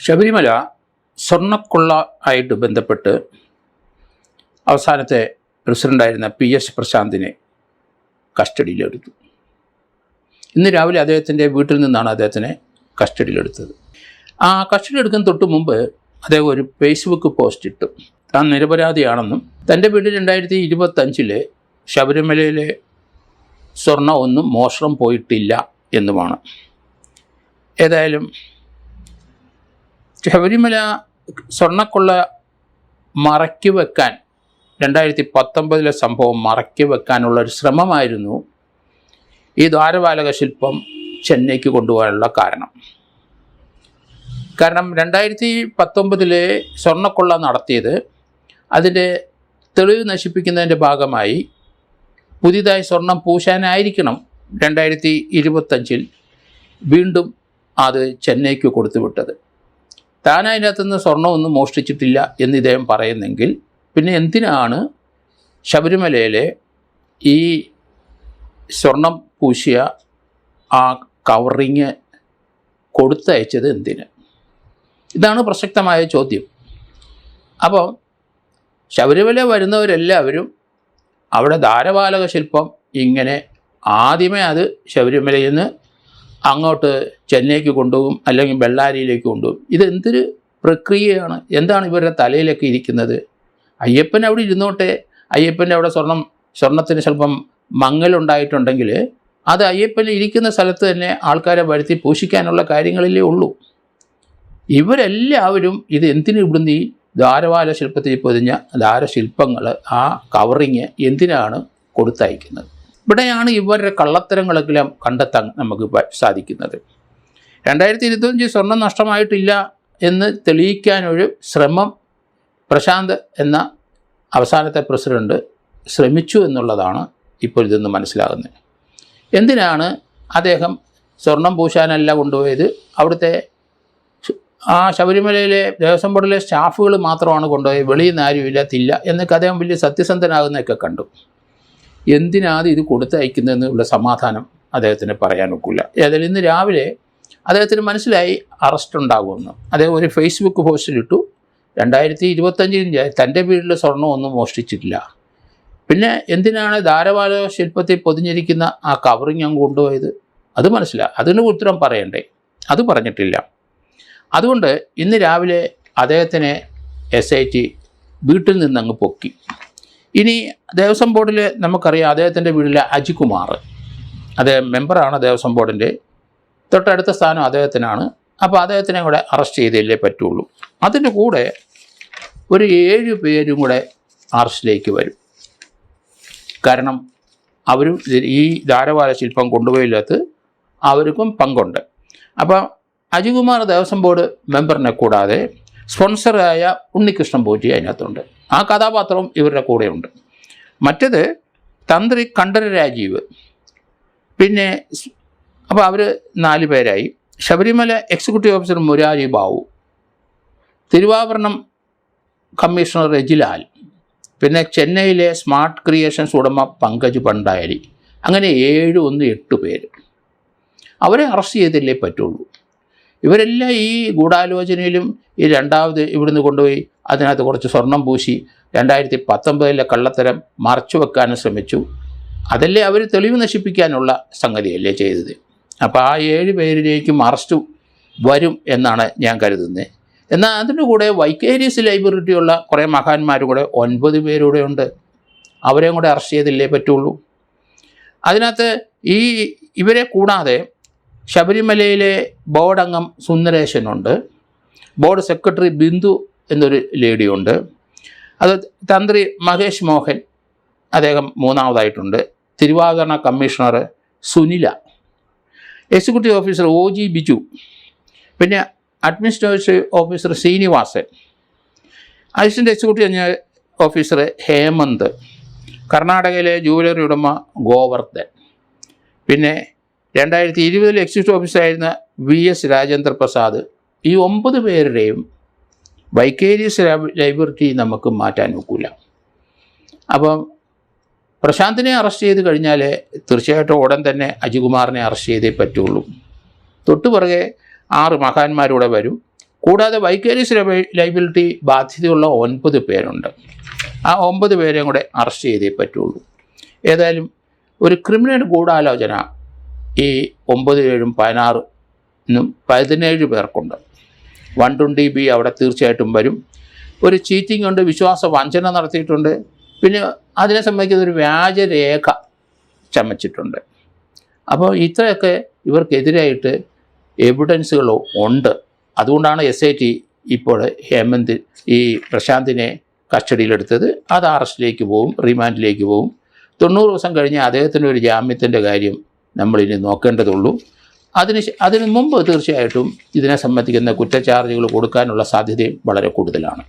ശബരിമല സ്വർണ്ണക്കൊള്ള ആയിട്ട് ബന്ധപ്പെട്ട് അവസാനത്തെ പ്രസിഡൻ്റായിരുന്ന PS പ്രശാന്തിനെ കസ്റ്റഡിയിലെടുത്തു. ഇന്ന് രാവിലെ അദ്ദേഹത്തിൻ്റെ വീട്ടിൽ നിന്നാണ് അദ്ദേഹത്തിനെ കസ്റ്റഡിയിലെടുത്തത്. ആ കസ്റ്റഡിയിലെടുക്കുന്ന തൊട്ട് മുമ്പ് അദ്ദേഹം ഒരു ഫേസ്ബുക്ക് പോസ്റ്റ് ഇട്ടു. താൻ നിരപരാധിയാണെന്നും തൻ്റെ വീട്ടിൽ 2025 ശബരിമലയിലെ സ്വർണ്ണം ഒന്നും മോഷണം പോയിട്ടില്ല എന്നുമാണ്. ഏതായാലും ശബരിമല സ്വർണ്ണക്കൊള്ള മറയ്ക്ക് വെക്കാൻ 2019 സംഭവം മറയ്ക്ക് വെക്കാനുള്ളൊരു ശ്രമമായിരുന്നു ഈ ദ്വാരപാലക ശില്പം ചെന്നൈക്ക് കൊണ്ടുപോകാനുള്ള കാരണം. 2019 സ്വർണ്ണക്കൊള്ള നടത്തിയത് അതിൻ്റെ തെളിവ് നശിപ്പിക്കുന്നതിൻ്റെ ഭാഗമായി പുതിയതായി സ്വർണം പൂശാനായിരിക്കണം 2025 വീണ്ടും അത് ചെന്നൈക്ക് കൊടുത്തു വിട്ടത്. താൻ അതിനകത്തുനിന്ന് സ്വർണ്ണമൊന്നും മോഷ്ടിച്ചിട്ടില്ല എന്ന് ഇദ്ദേഹം പറയുന്നെങ്കിൽ പിന്നെ എന്തിനാണ് ശബരിമലയിലെ ഈ സ്വർണം പൂശിയ ആ കവറിങ് കൊടുത്തയച്ചത് എന്തിന്? ഇതാണ് പ്രസക്തമായ ചോദ്യം. അപ്പോൾ ശബരിമല വരുന്നവരെല്ലാവരും അവിടെ ദ്വാരപാലക ശില്പം ഇങ്ങനെ ആദ്യമേ അത് ശബരിമലയിൽ നിന്ന് അങ്ങോട്ട് ചെന്നൈക്ക് കൊണ്ടുപോകും, അല്ലെങ്കിൽ ബെള്ളാരിയിലേക്ക് കൊണ്ടുപോകും. ഇതെന്തൊരു പ്രക്രിയയാണ്? എന്താണ് ഇവരുടെ തലയിലൊക്കെ ഇരിക്കുന്നത്? അയ്യപ്പൻ അവിടെ ഇരുന്നോട്ടെ, അയ്യപ്പൻ്റെ അവിടെ സ്വർണത്തിന് സ്വല്പം മങ്ങലുണ്ടായിട്ടുണ്ടെങ്കിൽ അത് അയ്യപ്പൻ ഇരിക്കുന്ന സ്ഥലത്ത് തന്നെ ആൾക്കാരെ വരുത്തി പൂഷിക്കാനുള്ള കാര്യങ്ങളിലേ ഉള്ളൂ. ഇവരെല്ലാവരും ഇത് എന്തിനു ഇവിടുന്ന് ഈ ദ്വാരപാല ശില്പത്തിൽ പൊതിഞ്ഞ ദ്വാരശില്പങ്ങൾ ആ കവറിങ് എന്തിനാണ് കൊടുത്തയക്കുന്നത്? ഇവിടെയാണ് ഇവരുടെ കള്ളത്തരങ്ങളെല്ലാം കണ്ടെത്താൻ നമുക്ക് സാധിക്കുന്നത്. 2025 സ്വർണം നഷ്ടമായിട്ടില്ല എന്ന് തെളിയിക്കാനൊരു ശ്രമം പ്രശാന്ത് എന്ന അവസാനത്തെ പ്രസിഡന്റ് ശ്രമിച്ചു എന്നുള്ളതാണ് ഇപ്പോൾ ഇതെന്ന് മനസ്സിലാകുന്നത്. എന്തിനാണ് അദ്ദേഹം സ്വർണം പൂശാനല്ല കൊണ്ടുപോയത്? അവിടുത്തെ ആ ശബരിമലയിലെ ദേവസ്വം ബോർഡിലെ സ്റ്റാഫുകൾ മാത്രമാണ് കൊണ്ടുപോയത്, വെളിയിൽ നിന്ന് ആരും ഇല്ലാത്തില്ല എന്നൊക്കെ അദ്ദേഹം വലിയ സത്യസന്ധനാകുന്നതൊക്കെ കണ്ടു. എന്തിനാണ് ഇത് കൊടുത്തയക്കുന്നതെന്നുള്ള സമാധാനം അദ്ദേഹത്തിന് പറയാൻ ഒക്കില്ല. ഏതായാലും ഇന്ന് രാവിലെ അദ്ദേഹത്തിന് മനസ്സിലായി അറസ്റ്റ് ഉണ്ടാകുമെന്ന്. അദ്ദേഹം ഒരു ഫേസ്ബുക്ക് പോസ്റ്റിലിട്ടു, 2025 തൻ്റെ വീട്ടിൽ സ്വർണ്ണമൊന്നും മോഷ്ടിച്ചിട്ടില്ല, പിന്നെ എന്തിനാണ് ദ്വാരപാലക ശില്പത്തിൽ പൊതിഞ്ഞിരിക്കുന്ന ആ കവറിങ് അങ്ങ് കൊണ്ടുപോയത്? അത് മനസ്സിലായി, അതിന് ഉത്തരം പറയണ്ടേ? അത് പറഞ്ഞിട്ടില്ല. അതുകൊണ്ട് ഇന്ന് രാവിലെ അദ്ദേഹത്തിനെ SIT വീട്ടിൽ നിന്നങ്ങ് പൊക്കി. ഇനി ദേവസ്വം ബോർഡിൽ നമുക്കറിയാം, അദ്ദേഹത്തിൻ്റെ വീട്ടിലെ അജികുമാർ, അദ്ദേഹം മെമ്പറാണ് ദേവസ്വം ബോർഡിൻ്റെ, തൊട്ടടുത്ത സ്ഥാനം അദ്ദേഹത്തിനാണ്. അപ്പോൾ അദ്ദേഹത്തിനെ കൂടെ അറസ്റ്റ് ചെയ്തല്ലേ പറ്റുള്ളൂ. അതിൻ്റെ കൂടെ ഒരു 7 പേരും കൂടെ അറസ്റ്റിലേക്ക് വരും. കാരണം അവരും ഈ ദ്വാരപാല ശില്പം കൊണ്ടുപോയില്ലാത്ത അവർക്കും പങ്കുണ്ട്. അപ്പോൾ അജികുമാർ ദേവസ്വം ബോർഡ് മെമ്പറിനെ കൂടാതെ സ്പോൺസറായ ഉണ്ണികൃഷ്ണൻ പോറ്റി അതിനകത്തുണ്ട്. ആ കഥാപാത്രവും ഇവരുടെ കൂടെയുണ്ട്. മറ്റേത് തന്ത്രി കണ്ഠര രാജീവ്, പിന്നെ അപ്പോൾ അവർ 4 പേരായി. ശബരിമല എക്സിക്യൂട്ടീവ് ഓഫീസർ മുരാരി ബാബു, തിരുവാഭരണം കമ്മീഷണർ രജിലാൽ, പിന്നെ ചെന്നൈയിലെ സ്മാർട്ട് ക്രിയേഷൻസ് ഉടമ പങ്കജ് ഭണ്ഡാരി. അങ്ങനെ 7 1 8 പേര്. അവരെ അറസ്റ്റ് ചെയ്തല്ലേ പറ്റുള്ളൂ. ഇവരെല്ലാം ഈ ഗൂഢാലോചനയിലും ഈ രണ്ടാമത് ഇവിടുന്ന് കൊണ്ടുപോയി അതിനകത്ത് കുറച്ച് സ്വർണം പൂശി 2019 കള്ളത്തരം മറച്ചു വെക്കാനും ശ്രമിച്ചു. അതല്ലേ അവർ തെളിവ് നശിപ്പിക്കാനുള്ള സംഗതിയല്ലേ ചെയ്തത്. അപ്പോൾ ആ 7 പേരിലേക്കും അറസ്റ്റ് വരും എന്നാണ് ഞാൻ കരുതുന്നത്. എന്നാൽ അതിൻ്റെ കൂടെ വൈക്കേരിയസ് ലൈബിലിറ്റിയുള്ള കുറേ മഹാന്മാരും കൂടെ 9 പേരൂടെ ഉണ്ട്. അവരെയും കൂടെ അറസ്റ്റ് ചെയ്തില്ലേ പറ്റുള്ളൂ. അതിനകത്ത് ഇവരെ കൂടാതെ ശബരിമലയിലെ ബോർഡ് അംഗം സുന്ദരേശനുണ്ട്, ബോർഡ് സെക്രട്ടറി ബിന്ദു എന്നൊരു ലേഡിയുണ്ട്, അത് തന്ത്രി മഹേഷ് മോഹൻ, അദ്ദേഹം 3ാമതായിട്ടുണ്ട്, തിരുവാഭരണ commissioner Sunila, executive officer OG Biju, പിന്നെ administrative officer Srinivasan, assistant executive officer Hemanth, കർണാടകയിലെ ജുവലറി ഉടമ ഗോവർദ്ധൻ, പിന്നെ 2020 എക്സിക്യൂട്ടീവ് ഓഫീസറായിരുന്ന VS രാജേന്ദ്ര പ്രസാദ്. ഈ 9 പേരുടെയും വൈക്കേരിയസ് ലൈബിലിറ്റി നമുക്ക് മാറ്റാൻ ഒക്കില്ല. അപ്പം പ്രശാന്തിനെ അറസ്റ്റ് ചെയ്ത് കഴിഞ്ഞാൽ തീർച്ചയായിട്ടും ഉടൻ തന്നെ അജികുമാറിനെ അറസ്റ്റ് ചെയ്തേ പറ്റുള്ളൂ. തൊട്ടുപുറകെ 6 മഹാന്മാരൂടെ വരും. കൂടാതെ വൈക്കേരിയസ് ലയബിലിറ്റി ബാധ്യതയുള്ള 9 പേരുണ്ട്. ആ 9 പേരെയും കൂടെ അറസ്റ്റ് ചെയ്തേ പറ്റുള്ളൂ. ഏതായാലും ഒരു ക്രിമിനൽ ഗൂഢാലോചന ഈ 9, 7, 17 പേർക്കുണ്ട്. 120B അവിടെ തീർച്ചയായിട്ടും വരും. ഒരു ചീറ്റിംഗ് ഉണ്ട്, വിശ്വാസ വഞ്ചന നടത്തിയിട്ടുണ്ട്, പിന്നെ അതിനെ സംബന്ധിക്കുന്ന ഒരു വ്യാജരേഖ ചമച്ചിട്ടുണ്ട്. അപ്പോൾ ഇത്രയൊക്കെ ഇവർക്കെതിരായിട്ട് എവിഡൻസുകൾ ഉണ്ട്. അതുകൊണ്ടാണ് SIT ഇപ്പോൾ ഈ പ്രശാന്തിനെ കസ്റ്റഡിയിലെടുത്തത്. അത് അറസ്റ്റിലേക്ക് പോവും, റിമാൻഡിലേക്ക് പോവും. 90 ദിവസം കഴിഞ്ഞ് അദ്ദേഹത്തിൻ്റെ ഒരു ജാമ്യത്തിൻ്റെ കാര്യം നമ്മളിനി നോക്കേണ്ടതുള്ളൂ. അതിന് മുമ്പ് തീർച്ചയായിട്ടും ഇതിനെ സംബന്ധിക്കുന്ന കുറ്റച്ചാർജുകൾ കൊടുക്കാനുള്ള സാധ്യതയും വളരെ കൂടുതലാണ്.